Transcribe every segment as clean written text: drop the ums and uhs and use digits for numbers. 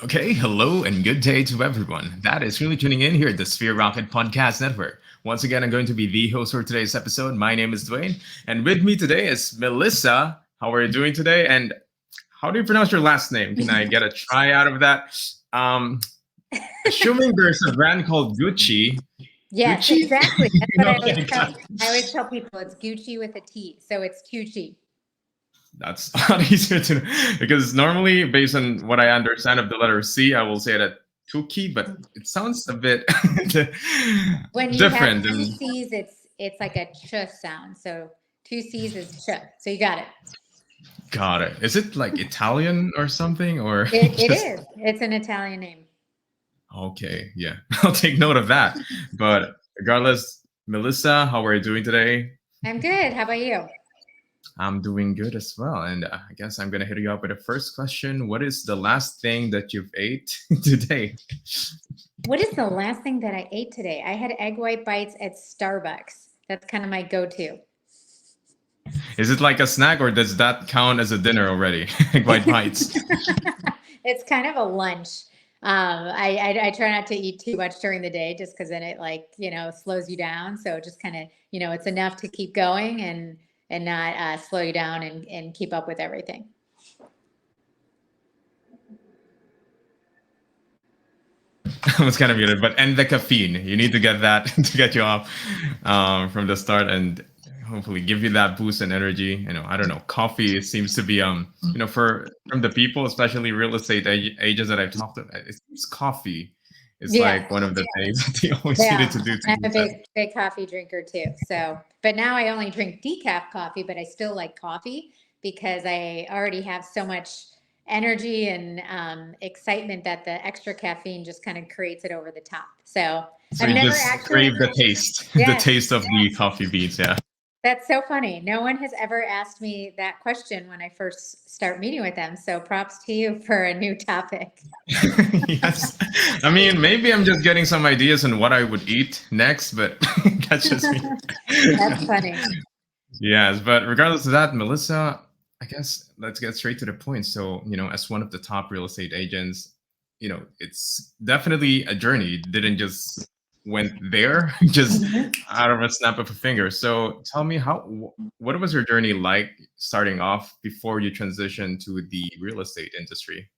Okay, hello and good day to everyone. That is really tuning in here at the Sphere Rocket Podcast Network. Once again, I'm going to be the host for today's episode. My name is Dwayne, and with me today is Melissa. How are you doing today? And how do you pronounce your last name? Can I get a try out of that? Um, Assuming there's a brand called Gucci. Yes, Gucci? exactly. That's what I always Okay, tell. got it. I always tell people it's Gucci with a T, so it's Gucci. That's a lot easier to because normally, based on what I understand of the letter C, I will say that Tuki, but it sounds a bit When you have different. two And C's, it's like a ch sound. So two C's is ch. So you got it. got it. Is it like Italian or something, or It just is. It's an Italian name. okay? Yeah, I'll take note of that. But regardless, Melissa, how are you doing today? I'm good. How about you? I'm doing good as well, and I guess I'm gonna hit you up with the first question. What is the last thing that you've ate today? What is the last thing that I ate today? I had egg white bites at Starbucks. That's kind of my go-to. Is it like a snack, or does that count as a dinner already? White bites. It's kind of a lunch. I try not to eat too much during the day just because then it slows you down. So just kind of it's enough to keep going and not slow you down and keep up with everything. I was kind of muted, but and the caffeine. You need to get that to get you off from the start and hopefully give you that boost and energy. I don't know. Coffee seems to be for from the people, especially real estate agents that I've talked to, it seems coffee is Yeah, like one of the things that they always needed yeah. to do to I'm a boost that. big coffee drinker too. So, but now I only drink decaf coffee, but I still like coffee because I already have so much energy and excitement that the extra caffeine just kind of creates it over the top. So So I've you never just actually, crave the taste, the yes, taste of the coffee beans. Yeah. that's so funny. No one has ever asked me that question when I first start meeting with them. So props to you for a new topic. Yes. I mean, maybe I'm just getting some ideas on what I would eat next, but that's just me. That's funny. Yes, but regardless of that, Melissa, I guess let's get straight to the point. So, as one of the top real estate agents, it's definitely a journey. You didn't just went there just Mhm. out of a snap of a finger. So, tell me what was your journey like starting off before you transitioned to the real estate industry?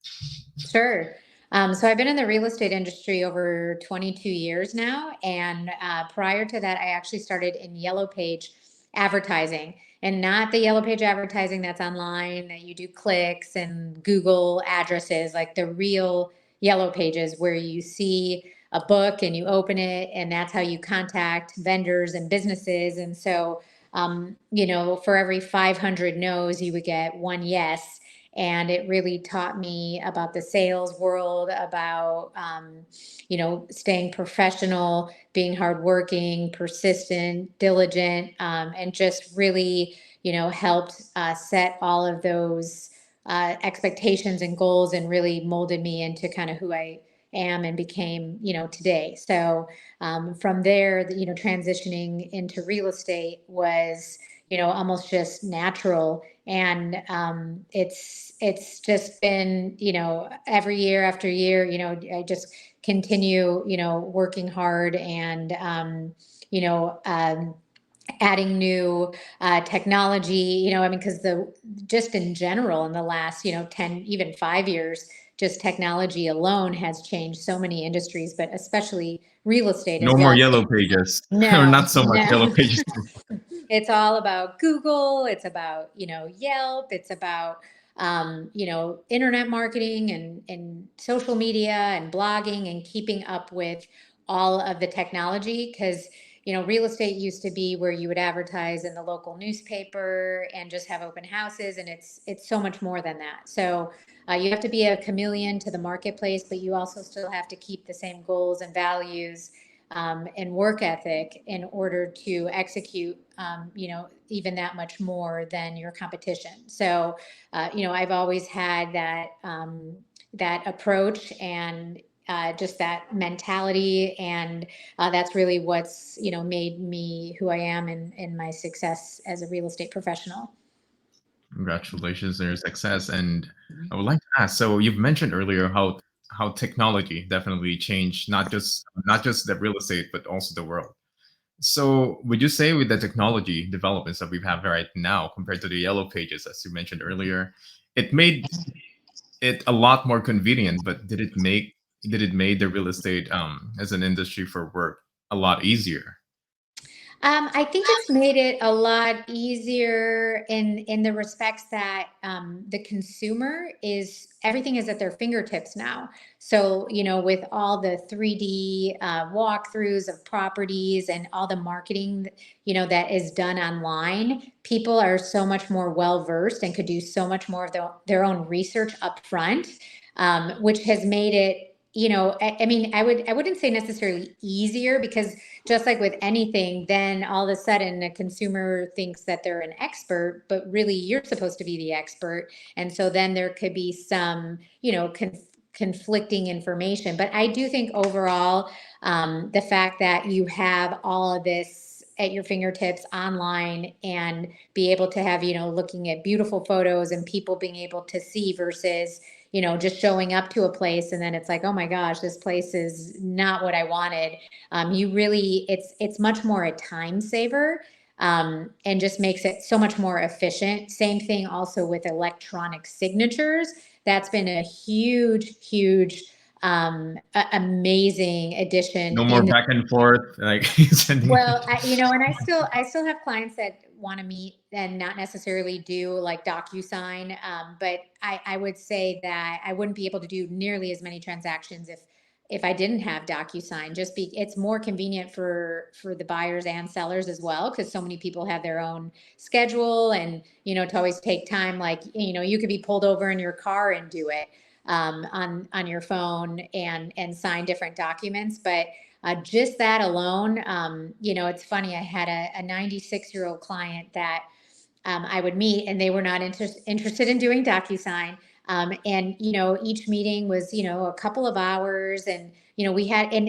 Sure. So I've been in the real estate industry over 22 years now. And prior to that, I actually started in Yellow Page advertising and not the Yellow Page advertising that's online that you do clicks and Google addresses, like the real Yellow Pages where you see a book and you open it, and that's how you contact vendors and businesses. And so, for every 500 no's, you would get one yes, and it really taught me about the sales world, about staying professional, being hardworking, persistent, diligent, and just really helped set all of those expectations and goals, and really molded me into kind of who I am and became today. So from there, transitioning into real estate was almost just natural. And it's just been every year after year, I just continue working hard and you know um, adding new technology, I mean, because the just in general in the last 10, even 5 years, just technology alone has changed so many industries, but especially real estate, as No we more all yellow pages, or know. not so much yellow No. pages. It's all about Google. It's about, Yelp. It's about, internet marketing and social media and blogging and keeping up with all of the technology. Because, real estate used to be where you would advertise in the local newspaper and just have open houses. And it's so much more than that. So you have to be a chameleon to the marketplace, but you also still have to keep the same goals and values and work ethic in order to execute, even that much more than your competition. So, I've always had that approach and just that mentality, and that's really what's made me who I am and my success as a real estate professional. Congratulations on your success. And I would like to ask, so you've mentioned earlier how how technology definitely changed not just the real estate but also the world. So, would you say with the technology developments that we have right now compared to the yellow pages, as you mentioned earlier, it made it a lot more convenient, but did it made the real estate as an industry for work a lot easier? I think it's made it a lot easier in the respects that the consumer is everything is at their fingertips now. So with all the 3D walkthroughs of properties and all the marketing that is done online, people are so much more well versed and could do so much more of their own research up front, which has made it. I mean, I wouldn't say necessarily easier because just like with anything, then all of a sudden a consumer thinks that they're an expert, but really you're supposed to be the expert. And so then there could be some, conflicting information. But I do think overall, the fact that you have all of this at your fingertips online and be able to have, looking at beautiful photos and people being able to see versus, just showing up to a place and then it's like, oh my gosh, this place is not what I wanted. You really, it's much more a time saver, and just makes it so much more efficient. Same thing also with electronic signatures. That's been a huge, amazing addition No more in. back and forth, like sending. Well, and I still have clients that want to meet and not necessarily do like DocuSign. But I would say that I wouldn't be able to do nearly as many transactions if I didn't have DocuSign. It's more convenient for the buyers and sellers as well because so many people have their own schedule and to always take time. Like you could be pulled over in your car and do it on your phone and sign different documents, but just that alone, it's funny. I had a 96-year-old client that I would meet, and they were not interested in doing DocuSign. And each meeting was a couple of hours, and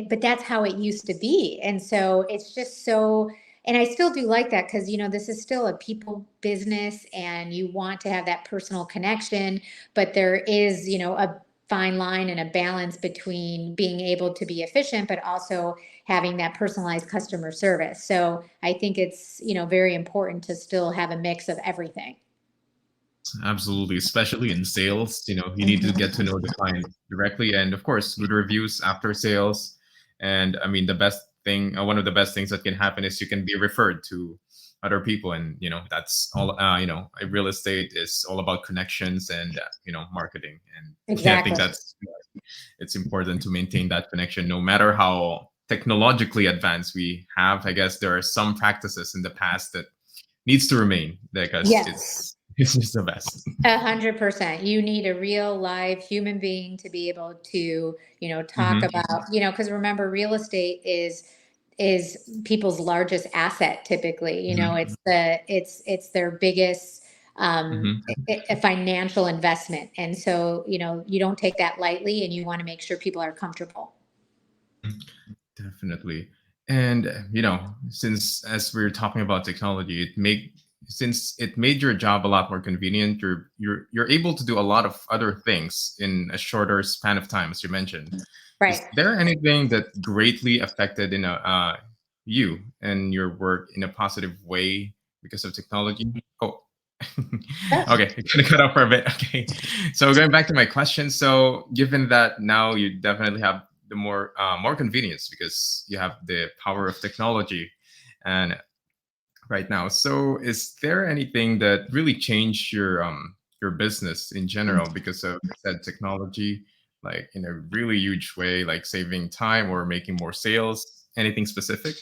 but that's how it used to be, and so it's just so. And I still do like that because this is still a people business, and you want to have that personal connection, but there is a fine line and a balance between being able to be efficient, but also having that personalized customer service. So I think it's, very important to still have a mix of everything. Absolutely, especially in sales, you need to get Mhm. to know the client directly, and of course, good reviews after sales. And I mean, one of the best things that can happen is you can be referred to other people, and that's all. Real estate is all about connections and marketing, and yeah, I think Exactly. that's it's important to maintain that connection, no matter how technologically advanced we have. I guess there are some practices in the past that needs to remain because Yes. it's just the best. 100%. You need a real live human being to be able to, talk Hmm. about, because remember, real estate is people's largest asset typically. Hmm. It's their biggest Hmm. a financial investment. And so, you don't take that lightly and you want to make sure people are comfortable. Definitely. And since as we're talking about technology, since it made your job a lot more convenient, you're able to do a lot of other things in a shorter span of time, as you mentioned. Is Right. there anything that greatly affected you and your work in a positive way because of technology? Oh, okay, it's gonna cut off for a bit. Okay, so going back to my question, so given that now you definitely have the more convenience because you have the power of technology, and right now, so is there anything that really changed your business in general because of said technology, like in a really huge way, like saving time or making more sales? Anything specific?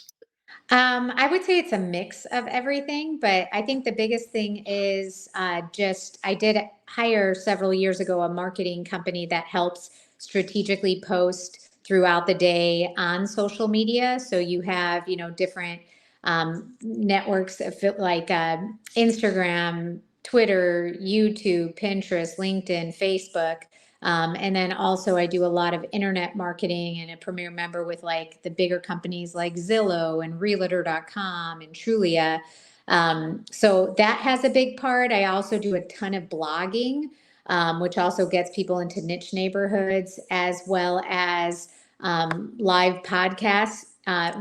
I would say it's a mix of everything, but I think the biggest thing is just I did hire several years ago a marketing company that helps strategically post throughout the day on social media. So you have, different networks like Instagram, Twitter, YouTube, Pinterest, LinkedIn, Facebook. And then also I do a lot of internet marketing and a premier member with like the bigger companies like Zillow and Realtor.com and Trulia. So that has a big part. I also do a ton of blogging. which also gets people into niche neighborhoods, as well as live podcasts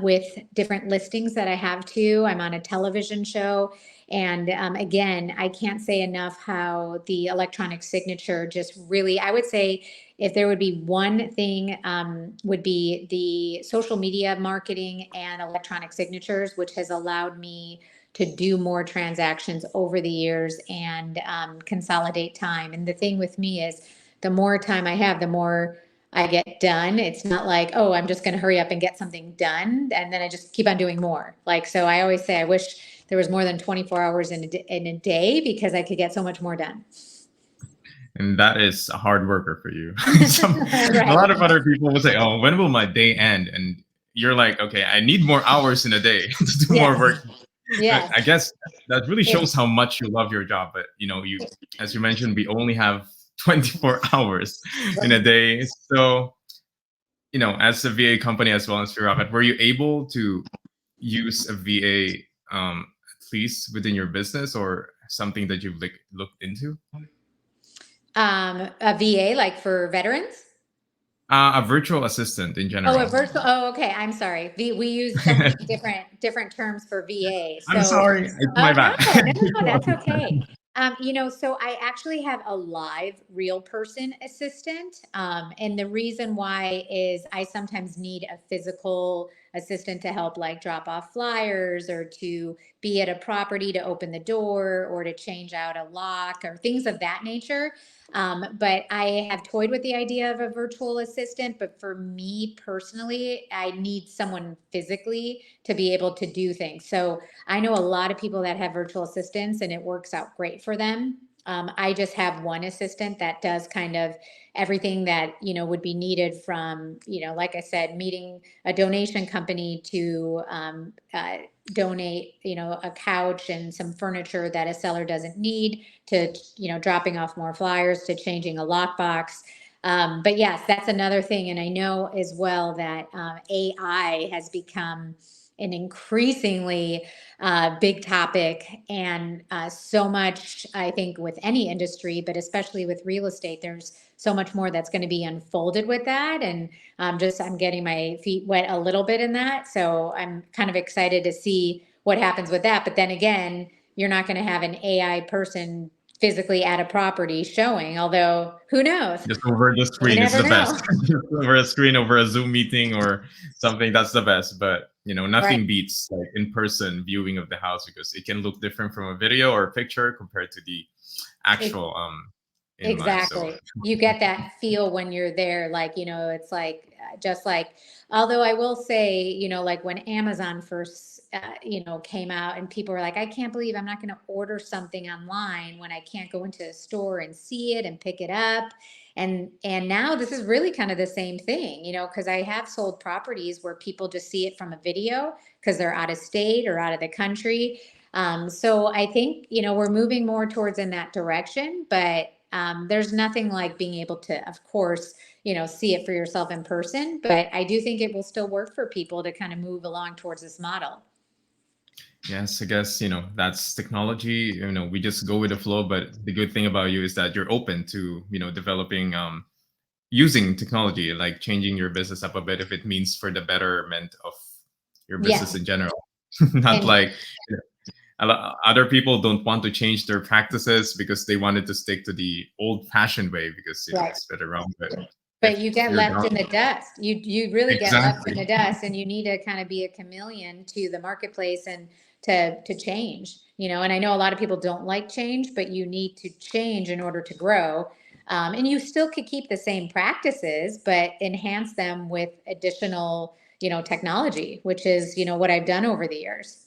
with different listings that I have too. I'm on a television show. And again, I can't say enough how the electronic signature just really, I would say, if there would be one thing, would be the social media marketing and electronic signatures, which has allowed me to do more transactions over the years and consolidate time. And the thing with me is the more time I have, the more I get done. It's not like, oh, I'm just going to hurry up and get something done. And then I just keep on doing more. Like, so I always say, I wish there was more than 24 hours in a day because I could get so much more done. And that is a hard worker for you. A Right. lot of other people will say, "Oh, when will my day end?" And you're like, "Okay, I need more hours in a day to do more Yes. work." Yes. I guess that really It, shows how much you love your job. But you, as you mentioned, we only have 24 hours in a day. So, as a VA company as well as Free Rocket, were you able to use a VA at least within your business or something that you've looked into? a VA, like for veterans? A virtual assistant in Oh, a general. virtual. Oh, okay. I'm sorry. We use so many different terms for VA. I'm So, sorry, it's my oh bad. no, that's okay. So I actually have a live real person assistant, and the reason why is I sometimes need a physical assistant to help, like drop off flyers or to be at a property to open the door or to change out a lock or things of that nature. But I have toyed with the idea of a virtual assistant. But for me personally, I need someone physically to be able to do things. So I know a lot of people that have virtual assistants and it works out great for them. I just have one assistant that does kind of everything that would be needed from like I said, meeting a donation company to donate a couch and some furniture that a seller doesn't need, to dropping off more flyers, to changing a lockbox. But yes, that's another thing. And I know as well that AI has become an increasingly big topic, and so much, I think, with any industry, but especially with real estate, there's so much more that's going to be unfolded with that. And I'm getting my feet wet a little bit in that. So I'm kind of excited to see what happens with that. But then again, you're not going to have an AI person physically at a property showing, although who knows? Just over the You screen, it's never the best. know. Just over a screen, over a Zoom meeting or something, that's the best. But Right. nothing beats like in-person viewing of the house because it can look different from a video or a picture compared to the actual in life. So Exactly. You get that feel when you're there, like, it's like just like, although I will say, like when Amazon first, came out and people were like, I can't believe I'm not going to order something online when I can't go into a store and see it and pick it up. And now this is really kind of the same thing, because I have sold properties where people just see it from a video because they're out of state or out of the country. So I think, we're moving more towards in that direction, but there's nothing like being able to, of course, see it for yourself in person. But I do think it will still work for people to kind of move along towards this model. yes, I guess that's technology. We just go with the flow. But the good thing about you is that you're open to developing using technology, like changing your business up a bit if it means for the betterment of your business Yes. in general. Not And like other people don't want to change their practices because they wanted to stick to the old-fashioned way because right. it's better wrong. But But if you get you're left down, in the dust. You really get left in exactly. the dust, and you need to kind of be a chameleon to the marketplace and to change. And I know a lot of people don't like change, but you need to change in order to grow. And you still could keep the same practices, but enhance them with additional, technology, which is, what I've done over the years.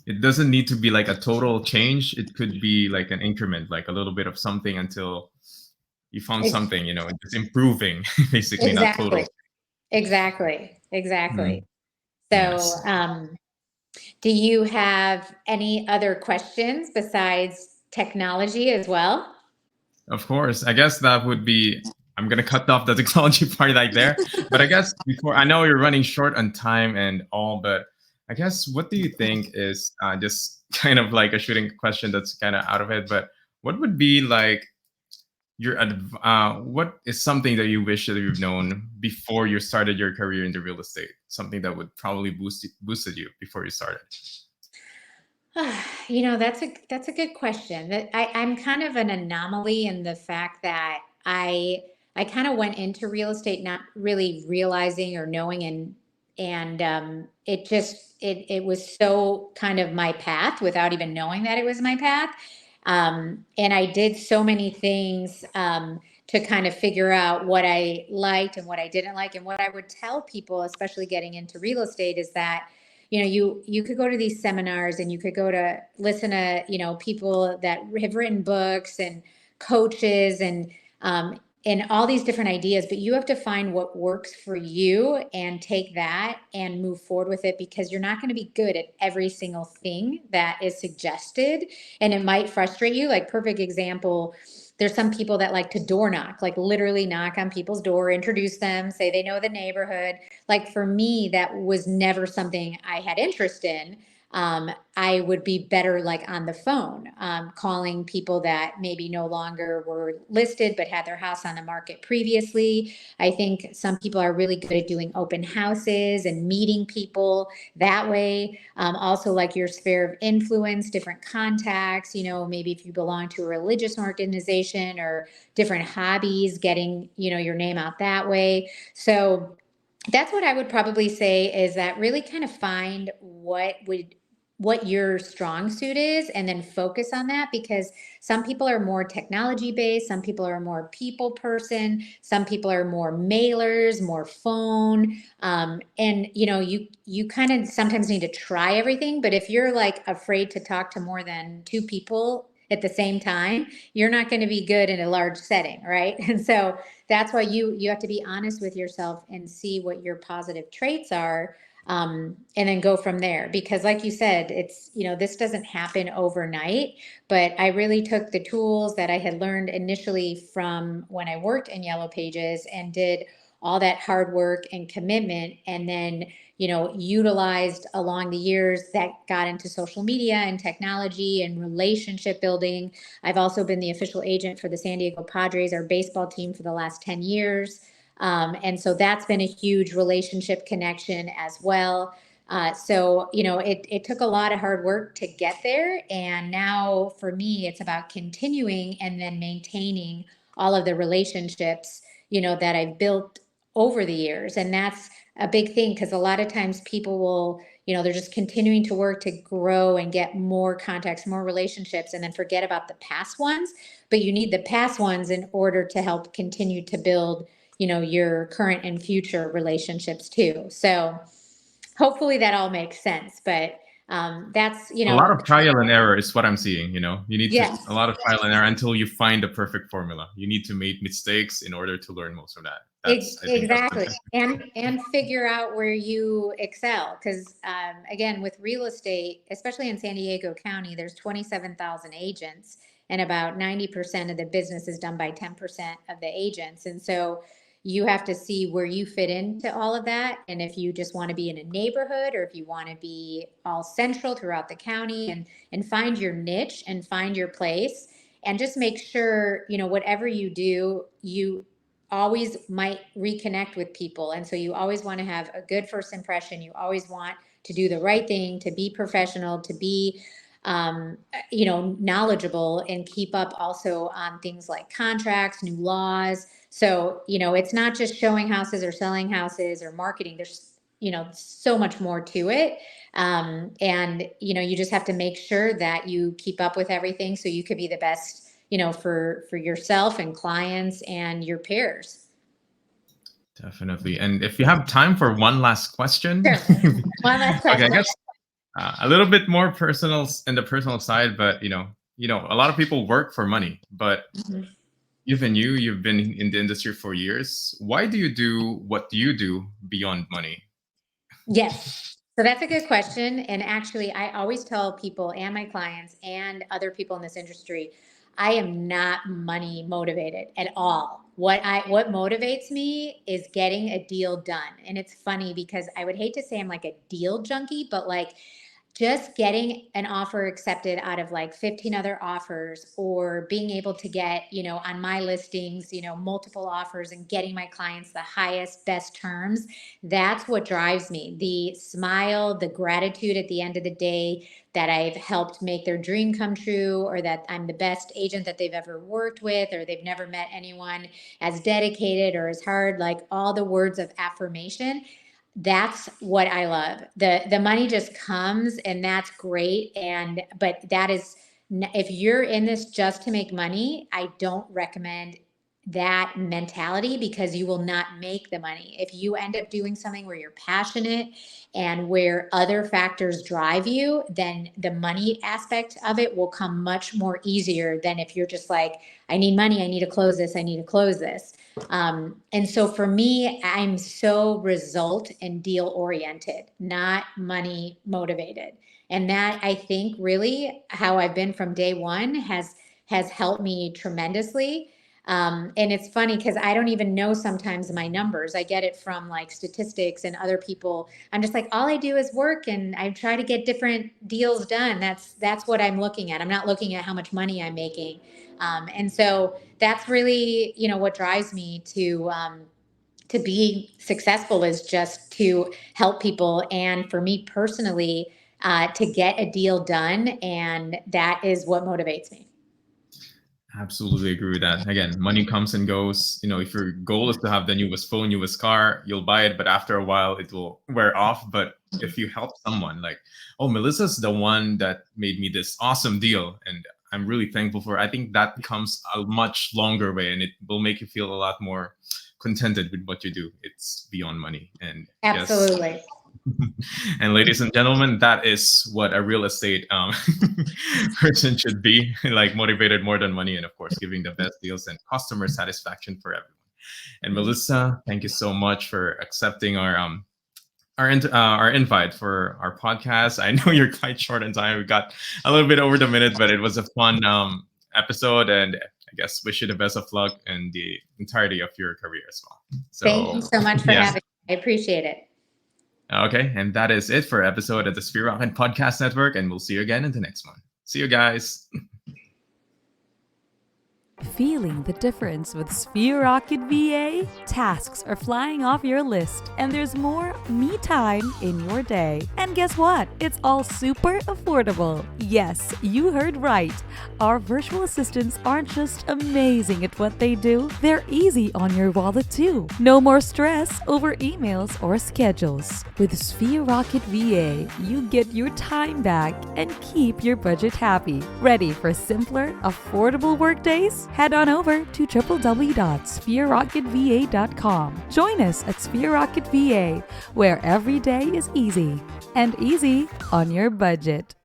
It doesn't need to be like a total change. It could be like an increment, like a little bit of something until you found Ex- something, and just improving, basically, not total. Exactly. Exactly. Exactly. Mm, So, yes. do you have any other questions besides technology as well? Of course. I guess that would be. I'm gonna cut off the technology part right there. But I guess before I know you're running short on time and all, but I guess what do you think is just kind of like a shooting question that's kind of out of it, but what would be like what is something that you wish that you've known before you started your career into real estate? Something that would probably boosted you before you started. That's a good question. That I'm kind of an anomaly in the fact that I kind of went into real estate not really realizing or knowing, and it was so kind of my path without even knowing that it was my path. And I did so many things to kind of figure out what I liked and what I didn't like. And what I would tell people, especially getting into real estate, is that you could go to these seminars and you could go to listen to people that have written books and coaches and all these different ideas, but you have to find what works for you and take that and move forward with it, because you're not going to be good at every single thing that is suggested, and it might frustrate you. Like, perfect example, there's some people that like to door knock, like literally knock on people's door, introduce them, say they know the neighborhood. Like, for me, that was never something I had interest in. I would be better like on the phone, calling people that maybe no longer were listed but had their house on the market previously. I think some people are really good at doing open houses and meeting people that way. Also, like your sphere of influence, different contacts, maybe if you belong to a religious organization or different hobbies, getting, your name out that way. So, that's what I would probably say, is that really kind of find what your strong suit is and then focus on that, because some people are more technology based, some people are more people person, some people are more mailers, more phone, and you kind of sometimes need to try everything. But if you're like afraid to talk to more than two people at the same time, you're not going to be good in a large setting, right? And so that's why you have to be honest with yourself and see what your positive traits are, and then go from there. Because, like you said, this doesn't happen overnight. But I really took the tools that I had learned initially from when I worked in Yellow Pages and did all that hard work and commitment, and then utilized along the years that got into social media and technology and relationship building. I've also been the official agent for the San Diego Padres, our baseball team, for the last 10 years. And so that's been a huge relationship connection as well. So it took a lot of hard work to get there. And now for me, it's about continuing and then maintaining all of the relationships, that I've built over the years. And that's a big thing, because a lot of times people will, they're just continuing to work to grow and get more contacts, more relationships, and then forget about the past ones. But you need the past ones in order to help continue to build, your current and future relationships too. So hopefully that all makes sense. But that's, A lot of trial and error is what I'm seeing. You need to a yes. lot of trial and error until you find the perfect formula. You need to make mistakes in order to learn most of that. I think that's the Exactly. And figure out where you excel. Because again, with real estate, especially in San Diego County, there's 27,000 agents, and about 90% of the business is done by 10% of the agents. And so you have to see where you fit into all of that. And if you just want to be in a neighborhood, or if you want to be all central throughout the county, and find your niche and find your place. And just make sure, whatever you do, you always might reconnect with people. And so you always want to have a good first impression. You always want to do the right thing, to be professional, to be knowledgeable, and keep up also on things like contracts, new laws. So, it's not just showing houses or selling houses or marketing. There's, so much more to it. And, you just have to make sure that you keep up with everything so you could be the best, for yourself and clients and your peers. definitely. And if you have time for one last question, Sure. One last okay, I question. guess a little bit more personal in the personal side, but a lot of people work for money, but Mhm. even you've been in the industry for years. Why do you do what you do beyond money? Yes. So that's a good question. And actually, I always tell people and my clients and other people in this industry, I am not money motivated at all. What motivates me is getting a deal done. And it's funny because I would hate to say I'm like a deal junkie, but like just getting an offer accepted out of like 15 other offers, or being able to get, on my listings, multiple offers, and getting my clients the highest, best terms, that's what drives me. The smile, the gratitude at the end of the day that I've helped make their dream come true, or that I'm the best agent that they've ever worked with, or they've never met anyone as dedicated or as hard, like all the words of affirmation. That's what I love. The money just comes, and that's great. But that is, if you're in this just to make money, I don't recommend that mentality, because you will not make the money. If you end up doing something where you're passionate and where other factors drive you, then the money aspect of it will come much more easier than if you're just like, I need money, I need to close this, I need to close this. And so for me, I'm so result and deal oriented, not money motivated. And that, I think, really how I've been from day one has helped me tremendously. And it's funny because I don't even know sometimes my numbers. I get it from like statistics and other people. I'm just like, all I do is work, and I try to get different deals done. That's what I'm looking at. I'm not looking at how much money I'm making. And so that's really, what drives me to be successful, is just to help people. And for me personally, to get a deal done. And that is what motivates me. Absolutely agree with that. Again, money comes and goes. If your goal is to have the newest phone, newest car, you'll buy it, but after a while it will wear off. But if you help someone like, oh, Melissa's the one that made me this awesome deal, and I'm really thankful for it, I think that comes a much longer way, and it will make you feel a lot more contented with what you do. It's beyond money. And yes, Absolutely. and ladies and gentlemen, that is what a real estate person should be, like motivated more than money, and of course, giving the best deals and customer satisfaction for everyone. And Melissa, thank you so much for accepting our invite for our podcast. I know you're quite short in time. We got a little bit over the minute, but it was a fun episode, and I guess wish you the best of luck in the entirety of your career as well. Thank you So so much for yeah. having me. I appreciate it. Okay, and that is it for episode of the Sphere Rocket Podcast Network, and we'll see you again in the next one. See you guys. Feeling the difference with Sphere Rocket VA? Tasks are flying off your list, and there's more me time in your day. And guess what? It's all super affordable. Yes, you heard right. Our virtual assistants aren't just amazing at what they do, they're easy on your wallet too. No more stress over emails or schedules. With Sphere Rocket VA, you get your time back and keep your budget happy. Ready for simpler, affordable workdays? Head on over to www.sphererocketva.com. Join us at Sphere Rocket VA, where every day is easy and easy on your budget.